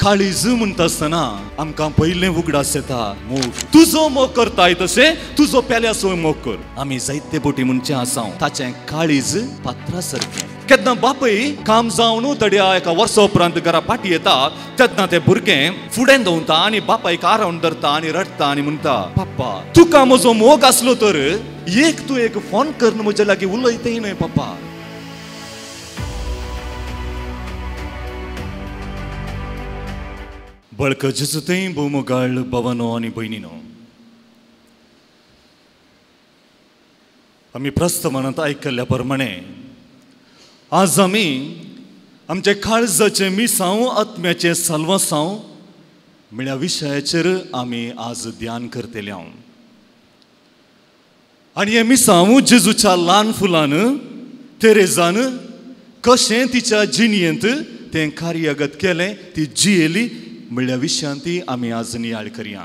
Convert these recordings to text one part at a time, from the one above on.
काळीज म्हणटा आसतना आमकां पयलें उगडास येता मोग. तुजो मोग करताय तशें तुजो पेल्याचो मोग कर. आमी जायते बोटी म्हणचे आसाव ताचें काळीज पात्रा सारकें. केन्ना बापूय काम जावन दड्या एका वर्सा उपरांत घरा फाटी येता तेन्ना तें भुरगें फुडें दवरता आनी बापायक आरावन धरता आनी रडटा आनी म्हणटा, पापा तुका म्हजो मोग आसलो तर तूं एक फोन कर म्हजे लागीं उलयतय न्हय पापा. बळक जेजुतें भोवमोगाळ भावांनो आनी भयणीनो, आमी प्रस्थानांत आयकल्ल्या प्रमाणे आज आमी आमचे काळजाचे मिसांव आत्म्याचे साल्वासांव म्हळ्या विशयाचेर आमी आज ध्यान करतले. आनी हे मिसांव जेजूच्या ल्हान फुलान तेरेजान कशें तिच्या जिणयेंत तें कार्यगत केलें, ती जियेली म्हळ्या विशयांत ती आमी आज नियाळ करया.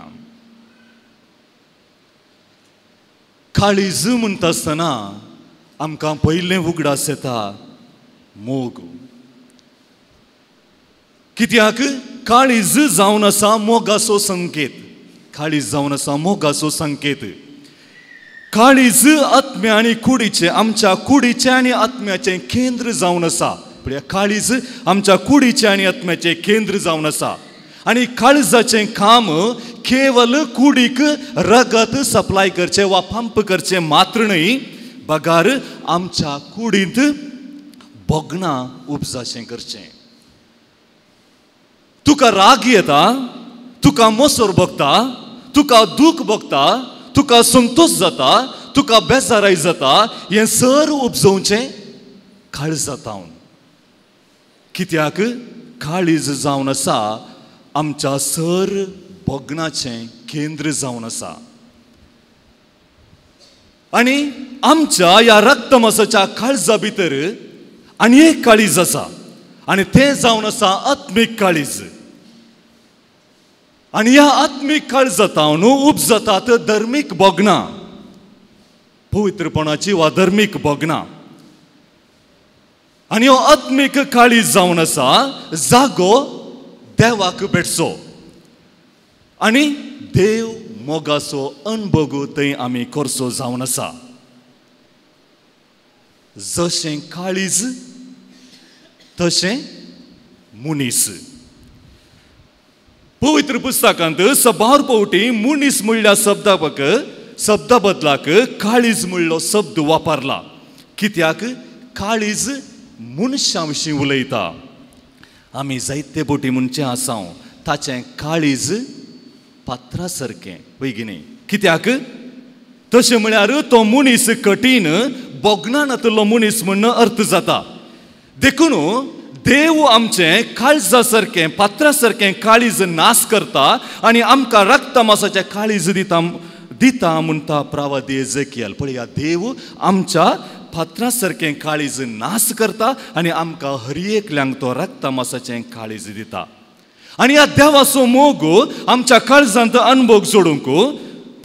काळीज म्हणटा आसतना आमकां पयलें उगडास येता मोग. कित्याक काळीज जावन आसा मोगाचो संकेत. काळीज जावन आसा मोगाचो संकेत. काळीज आत्म्या आनी कुडीचें, आमच्या कुडीचें आनी आत्म्याचें केंद्र जावन आसा. काळीज आमच्या कुडीचें आनी आत्म्याचें केंद्र जावन आसा. आनी काळजाचें काम केवल कुडीक रगत सप्लाय करचें वा पंप करचें मात्र न्हय, बगार आमच्या कुडींत बोगणां उपजाचें करचें. तुका राग येता, तुका मोसोर भोगता, तुका दूख भोगता, तुका संतोश जाता, तुका बेजाराय जाता, हें सर उपजोवचें काळजांतावन. कित्याक काळीज जावन आसा आमच्या सर बोगणाचें केंद्र जावन आसा. आनी आमच्या ह्या रक्तमासाच्या काळजा भितर आनी एक काळीज आसा आनी तें जावन आसा आत्मीक काळीज. आनी ह्या आत्मीक काळजांतावन उपजतात धर्मीक बोगणां, पवित्रपणाची वा धर्मीक बोगणां. आनी हो आत्मीक काळीज जावन आसा जागो देवाक भेटचो आनी देव मोगाचो अणभव थंय आमी करचो जावन आसा. जशें काळीज तशें मुनीस. पवित्र पुस्तकांत 100 फावटी मुनीस म्हणल्या शब्दा बदलाक काळीज म्हणलो शब्द वापरला. कित्याक काळीज मनशां विशीं उलयता. आमी जायते बोटी म्हणचे आसाव ताचें काळीज पात्रा सारकें बेगिने. कित्याक तशें म्हळ्यार तो मनीस कठीण बोगणांतलो मनीस म्हणून अर्थ जाता. देखून देव आमचें काळजा सारकें पात्रा सारकें काळीज नास करता आनी आमकां रक्तमासाचें काळीज दिता म्हणटा प्रवादी एजेकियल. पळया, देव आमच्या पात्रा सारकें काळीज नास करता आनी आमकां हर एकल्यांक तो रक्तमासाचें काळीज दिता. आनी ह्या देवाचो मोग आमच्या काळजांत अणभव जोडूंक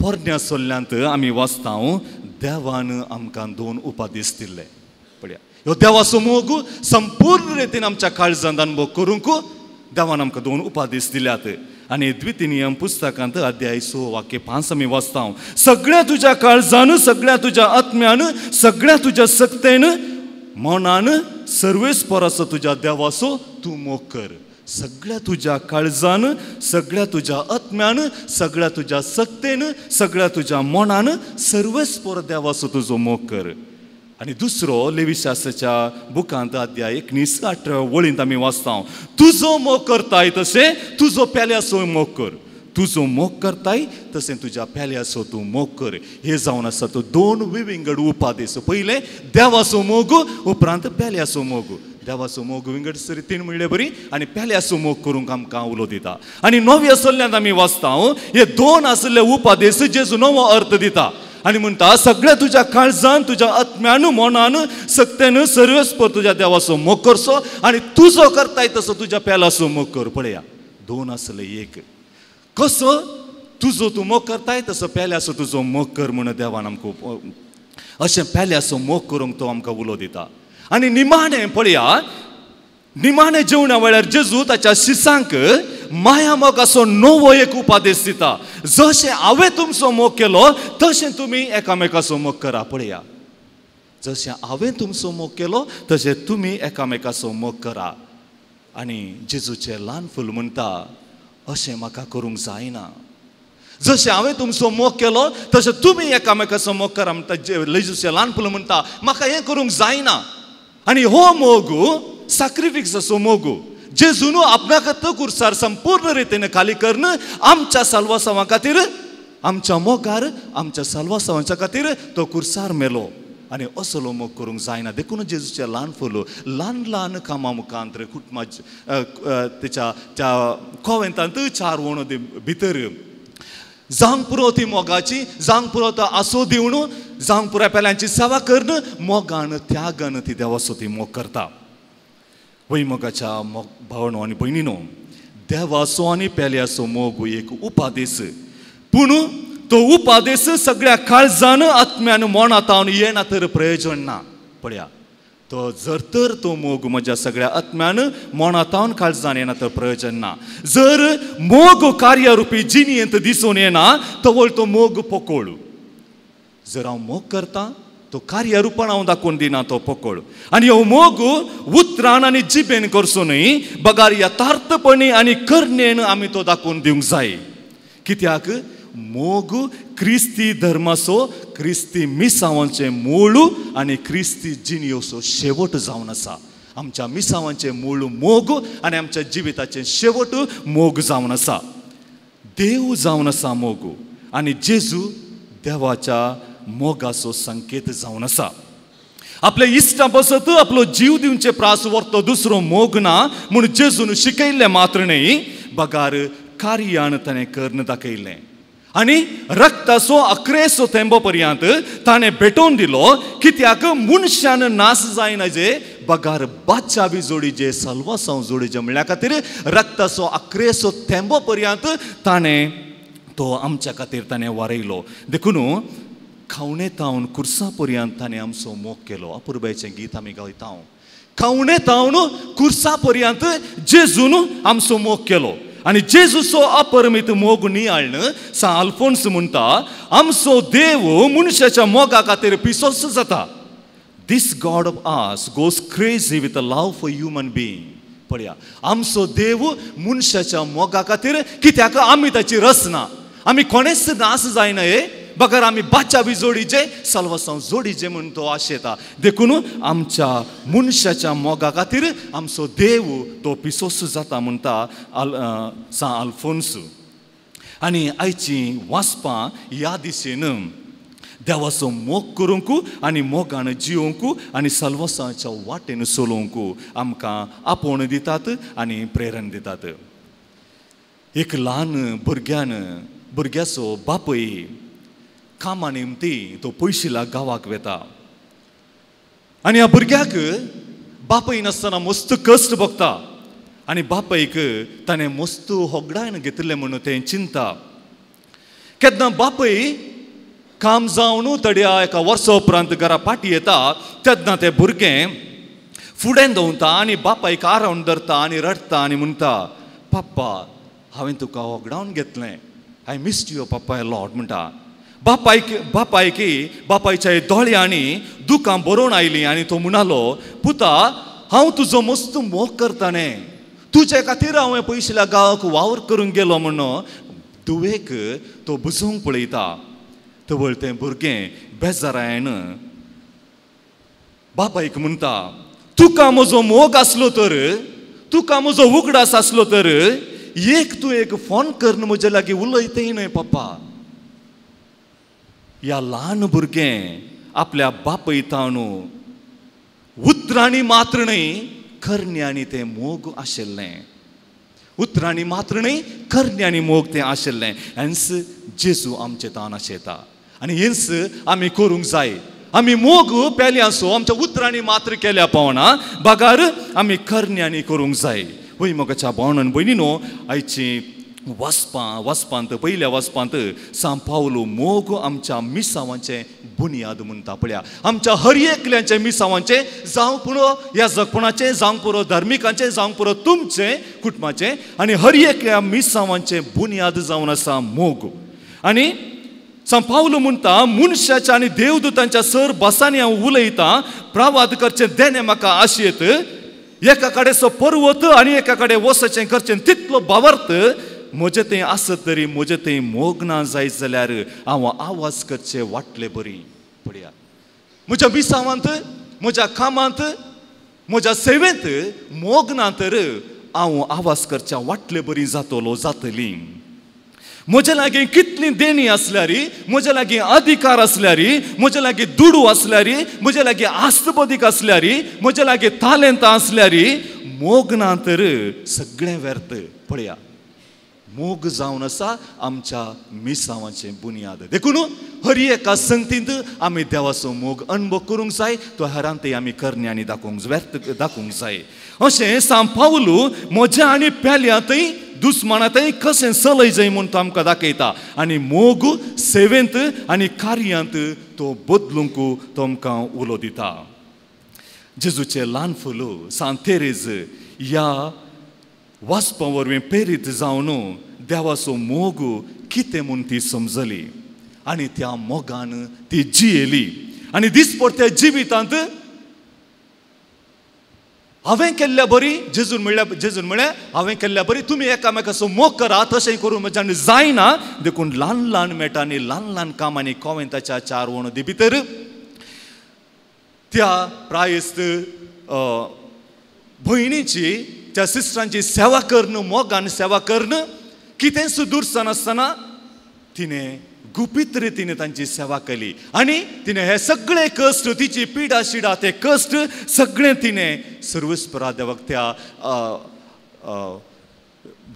पोरण्या सोल्ल्यांत आमी वाचतां देवान आमकां 2 उपादेश दिल्ले. पळया, ह्यो देवाचो मोग संपूर्ण रितीन आमच्या काळजांत अणभव करूंक देवान आमकां 2 उपादेश दिल्यात. आनी द्वितीनियम पुस्तकांत अध्याय 6 वाक्य 5 आमी वाचतां. सगळ्या तुज्या काळजान, सगळ्या तुज्या आत्म्यान, सगळ्या तुज्या सक्तेन, मनान सर्वेस्पर असो तुज्या देवाचो तूं मोग कर. सगळ्या तुज्या काळजान, सगळ्या तुज्या आत्म्यान, सगळ्या तुज्या सक्तेन, सगळ्या तुज्या मनान सर्वेस्पर देवाचो तुजो मोग कर. आनी दुसरो लेवीशास्त्राच्या बुकांत अध्याय 19-18 वळींत आमी वाचतां. तुजो मोग करताय तशें तुजो पेल्याचो मोग कर. तुजो मोग करताय तशें तुज्या पेल्याचो तूं मोग कर. हे जावन आसा तो 2 विंगड उपादेश. पयलें देवाचो मोग, उपरांत पेल्याचो मोग. देवाचो मोग विंगड रितीन म्हणले बरी आनी पेल्याचो मोग करूंक आमकां उलो दिता. आनी नव्या सोल्ल्यांत आमी वाचतां हे 2 आसले उपादेश जेजू नवो अर्थ दिता. आनी म्हणटा सगळ्या तुज्या काळजान, तुज्या आत्म्यान, मनान, सक्तेन सर्वेस्पर तुज्या देवाचो मोग करचो आनी तुजो करताय तसो तुज्या पेल्याचो मोग कर. पळया, 2 आसले एक. कसो तुजो तूं मोग करताय तसो पेल्याचो तुजो मोग कर म्हणून देवान आमकां अशें पेल्याचो मोग करूंक तो आमकां उलो दिता. आनी निमाणें पळया, निमाणें जेवणा वेळार जेजू ताच्या शिसांक माया मोगाचो नवो एक उपादेश दिता. जशें हांवें तुमचो मोग केलो तशें तुमी एकामेकाचो मोग करा. पळया, जशें हांवें तुमचो मोग केलो तशें तुमी एकामेकाचो मोग करा. आनी जेजूचें ल्हान फूल म्हणटा, अशें म्हाका करूंक जायना. जशें हांवें तुमचो मोग केलो तशें तुमी एकामेकाचो मोग करा म्हणटा. जेजूचें ल्हान फूल म्हणटा, म्हाका हें करूंक जायना. आनी हो मोगू सॅक्रिफिक्साचो मोगू. जेजून आपणाक कुर्सार संपूर्ण रितीन खाली करून आमच्या साल्वासावा खातीर, आमच्या मोगार, आमच्या साल्वासावांच्या खातीर तो कुर्सार मेलो. आनी असलो मोग करूंक जायना. देखून जेजूचें ल्हान फूल ल्हान ल्हान कामां मुखांतर तेच्या त्या कोवेंतांत 4 वोणो भितर जावंक पुरो ती मोगाची, जावंक पुरो तो आसो दिवन, जावंक पुराय पेल्यांची सेवा करून मोगान त्यागान ती देवाचो ती मोग करता. वय मोगाच्या भावनो आनी भयणीनो, देवाचो आनी पेल्याचो मोग एक उपादेश. पूण तो उपादेश सगळ्या काळजान आत्म्यान मोनातावन येना तर प्रयोजन ना. पळया, तो जर तर तो मोग म्हज्या सगळ्या आत्म्यान मोनातावन काळजान येना तर प्रयोजन ना. जर मोग कार्यरुपी जिणयेंत दिसून येना तवळ तो मोग पोकोळ. जर हांव मोग करता तो कार्यरुपान हांव दाखोवन दिना तो पोकोळ. आनी हो मोग उतरान आनी जिबेन करसूनय बगार यथार्थपणी आनी करणेन आमी तो दाखोवन दिवंक जाय. कित्याक मोग क्रिस्ती धर्माचो, क्रिस्ती मिसावांचे मूळ आनी क्रिस्ती जिणयेचो शेवट जावन आसा. आमच्या मिसावांचे मूळ मोग आनी आमच्या जिविताचे शेवट मोग जावन आसा. देव जावन आसा मोग, आनी जेजू देवाच्या मोगाचो संकेत जावन आसा. आपल्या इश्टा बसत आपलो जीव दिवचे प्रास व्हरतो दुसरो मोग ना म्हूण जेजून शिकयल्लें मात्र न्ही, बगार कार्यान ताणें करून दाखयलें. आनी रक्ताचो अक्रेसो तेंबो पर्यंत ताणें भेटोवन दिलो. कित्याक मनशान नास जायना जे बगार बादशा बी जोडी जे सल्वासांव जोडी जे म्हणल्या खातीर रक्ताचो अक्रेसो तेंबो पर्यंत ताणें तो आमच्या खातीर ताणें वारयलो. देखून खावणे तावन कुर्सा पर्यंत ताणें आमचो मोग केलो. अपुर्बायेचें गीत आमी गायता. खावणे तावन कुर्सा पर्यंत जेजून आमचो मोग केलो. आनी जेजूचो अपरमीत मोग नियाळन सा अल्फोन्स म्हणटा, आमचो देव मनशाच्या मोगा खातीर पिसोस जाता. This god of ours goes crazy with a love for human being. पळया, आमचो देव मनशाच्या मोगा खातीर, कित्याक आमी ताची रस ना, आमी कोणेच नास जायना. हे बगर आमी बाच्या बी जोडीचे सल्वासांव जोडीचे म्हूण तो आशेता. देखून आमच्या मनशाच्या मोगा खातीर आमचो देव तो पिसोस जाता म्हणटा सा अल्फोन्स. आनी आयची वाचपां ह्या दिशेन देवाचो मोग करूंक आनी मोगान जिवंक आनी सल्वासांच्या वाटेन चलोवंक आमकां आपोवण दितात आनी प्रेरण दितात. एक ल्हान भुरग्याचो बापूय कामा निमती तो पयशिला गांवाक वेता. आनी ह्या भुरग्याक बापूय नासतना मस्त कश्ट भोगता. आनी बापायक ताणें मस्त होगडायन घेतलें म्हणून तें चिंता. केन्ना बापूय काम जावन थोड्या एका वर्सा उपरांत घरा पाटी येता तेन्ना तें भुरगें फुडें धांवता आनी बापायक आरावन धरता आनी रडटा आनी म्हणटा, पाप्पा हांवें तुका होगडावन घेतलें, I missed you papa a lot म्हणटा. बापायच्या दोळ्यांनी दुकां बरोवन आयलीं आनी तो म्हणलो, पुता हांव तुजो मस्त मोग करतालें, तुजे खातीर हांवें पयशिल्या गांवाक वावर करूंक गेलो म्हणून तुवेक तो बुजोवंक पळयता. तवळ तें भुरगें बेजारायन बापायक म्हणटा, तुका म्हजो मोग आसलो तर, तुका म्हजो उगडास आसलो तर तूं एक फोन करून म्हजे लागीं उलयतय न्हय पप्पा. ह्या ल्हान भुरगें आपल्या बापयतावन उतरांनी मात्र न्हय करण्यांनी तें मोग आशिल्लें. उतरांनी मात्र न्हय करण्यांनी मोग तें आशिल्लें. हेंच जेजू आमचे तान आशेता आनी हेंच आमी करूंक जाय. आमी मोग पेल्यासो आमच्या उतरांनी मात्र केल्या पावना, बगार आमी करण्यांनी करूंक जाय. वय मोगाच्या भावनान भयणीनो, आयची वचपांत पहिल्या वचपांत सांत पावलो मोग आमच्या मिसावांचे बुनियाद म्हणटा पळया. आमच्या हर एकल्याचे मिसावांचे जावंक पुरो ह्या जगपणाचे, जावंक पुरो धार्मिकांचे, जावंक पुरो तुमचे कुटुंबाचे आनी हर एकल्या मिसावांचे बुनियाद जावन आसा मोग. आनी सांत पावलो म्हणटा मनशाच्या आनी देवदूतांच्या सर बसांनी हांव उलयतां प्रवाद करचें देणे म्हाका आशेत. एका कडेचो पर्वत आनी एका कडेन वचचें करचें तितलो भावार्थ म्हजें तें आसत तरी म्हजें तें मोग ना जायत जाल्यार हांव आवाज करचें वाटलें बरी. पळया म्हज्या मिसावांत, म्हज्या कामांत, म्हज्या सेवेंत मोग ना तर हांव आवाज करचें वाटलें बरी जातली. म्हजे लागीं कितलीं देणी आसल्यार, म्हजे लागीं अधिकार आसल्यार, म्हजे लागीं दुडू आसल्यार, म्हजे लागीं आस्तबदीक आसल्यार, म्हजे लागीं तालेंतां आसल्यार मोग ना तर सगळें व्यर्थ. पळया मोग जावन आसा आमच्या मिसावांचें बुनियाद. देखून हर एका संगतींत आमी देवाचो मोग अनुभव करूंक जाय. तो हेरांतय आमी करण्यांनी दाखोवंक जाय. अशें सांत पावलो म्हज्या आनी पेल्यांतय दुस्मानांतय कशें चलय जाय म्हूण तो आमकां दाखयता. आनी मोग सेवेंत आनी कार्यांत तो बदलूंक तो आमकां उलो दिता. जेजूचे ल्हान फुलो सांत तेरेज ह्या वाचपा वरवीं प्रेरीत जावन देवाचो मोग कितें म्हूण ती समजली आनी त्या मोगान ती जियेली. आनी दिसपट्ट्या जिवितांत हांवें केल्ल्या बरी जेजून म्हळ्यार हांवें केल्ल्या बरी तुमी एकामेकाचो मोग करा. तशें करून म्हज्यान जायना. देखून ल्हान ल्हान मेटांनी ल्हान ल्हान कामांनी कोवेंताच्या 4 वणदी भितर त्या प्रायस्त भयणीची त्या सिस्टरांची सेवा करणं, मोगान सेवा करणं, कितें सुदूरसान आसतना तिणें गुपीत रितीन तांची सेवा केली. आनी तिणें हे सगळे कश्ट, तिची पिडा शिडा, ते कश्ट सगळें तिणें सर्वस्परा देवाक त्या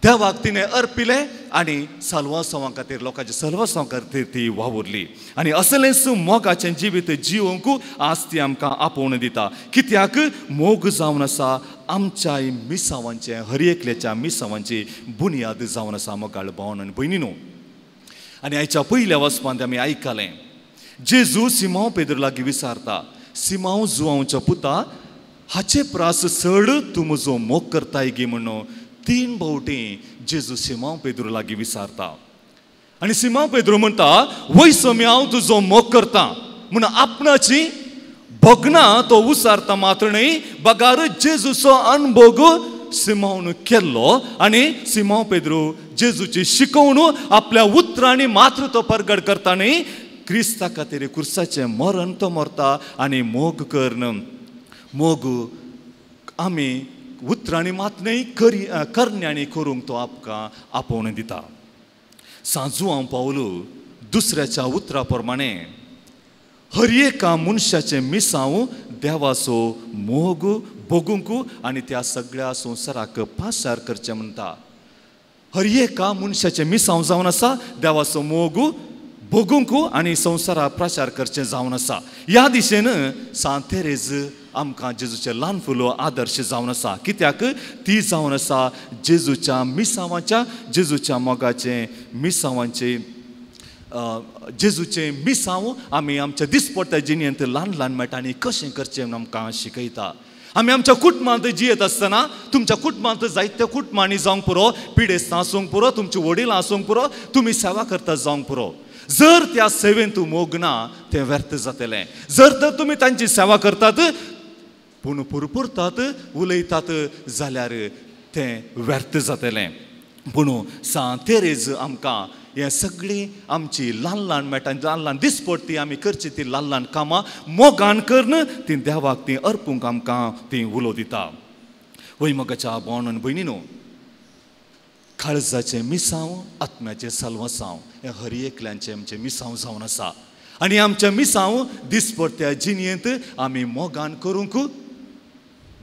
देवाक तिणें अर्पिले आनी साल्वासोवा खातीर, लोकांच्या साल्वासोवा खातीर ती वावुरली. आनी असलेंच मोगाचें जिवीत जिवंक आज ती आमकां आपोवन दिता. कित्याक मोग जावन आसा आमच्या मिसावांचे, हर एकल्याच्या मिसावांची बुनियाद जावन आसा मोगाळ भावन आनी भयणीनो. आनी आयच्या पयल्या वचपांत आमी आयकलें जेजू सिमांव पेद्र लागीं विचारता, सिमांव जुआंवच्या पुता हाचे प्रास चड तूं म्हजो मोग करताय गे म्हणून 3 फावटी जेजू सिमांव पेद्र लागीं विचारता. आनी सिमांव पेद्र म्हणटा वय समी हांव तुजो मोग करता म्हूण आपणाची भगना तो उसारता. मात्र न्हय बगार जेजूचो अनुभव सिमांवन केल्लो आनी सिमांव पेद्र जेजूची शिकवण आपल्या उतरांनी मात्र तो परगट करता. न्हय क्रिस्ता खातीर क्रुसाचें मरण तो मरता आनी मोग कर्ण मोग आमी उतरांनी मात न्हय करण्यांनी करूंक तो आमकां आपोवन दिता. सांजू हांव पावलो दुसऱ्याच्या उतरा प्रमाणे हर एका मनशाचें मिसांव देवाचो मोग भोगूंक आनी त्या सगळ्या संवसाराक पासार करचें म्हणटा. हर एका मनशाचें मिसांव जावन आसा देवाचो मोग भोगूंक आनी संवसाराक प्रचार करचें जावन आसा. ह्या दिशेन सांत तेरेज आमकां जेजूचे ल्हान फुलो आदर्श जावन आसा. कित्याक ती जावन आसा जेजूच्या मिसांवाच्या, जेजूच्या मोगाचे मिसांवांचे, जेजूचे मिसांव आमी आमच्या दिसपट्ट्या जिणेंत ल्हान ल्हान मेटांनी कशें करचें म्हूण आमकां शिकयता. आमी आमच्या कुटुंबांत जियेत आसतना तुमच्या कुटुंबांत जायत्या कुटुंबांनी जावंक पुरो, पिडेस्तां आसूंक पुरो, तुमची वडीलां आसूंक पुरो, तुमी सेवा करता जावंक पुरो. जर त्या सेवेंत मोग ना तें व्यर्थ जातलें. जर तर तुमी तांची सेवा करतात पूण पुरपुरतात उलयतात जाल्यार तें व्यर्थ जातलें. पूण सांत तेरेज आमकां हे सगळीं आमची ल्हान ल्हान मेटां, ल्हान ल्हान दिसपट्टी आमी करची ती ल्हान ल्हान कामां मोगान करून ती देवाक ती अर्पूंक आमकां ती उलो दिता. वय मोगाच्या भावन आनी भयणीनो, काळजाचें मिसांव, आत्म्याचें साल्वासांव हें हर एकल्यांचें आमचें मिसांव जावन आसा. आनी आमचें मिसांव दिसपट्ट्या जिणेंत आमी मोगान करूंक,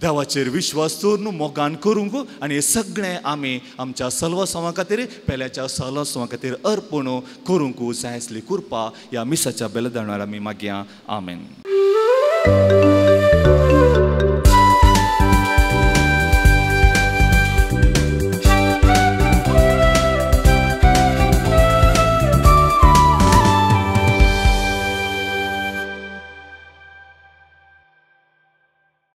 देवाचेर विश्वास दवरून मोगान करूंक आनी हे सगळें आमी आमच्या साल्वासांवा खातीर, पेल्याच्या साल्वासांवा खातीर अर्पण करूंक जाय आसली कृपा ह्या मिसाच्या बेलदाणार आमी मागया. आमेन.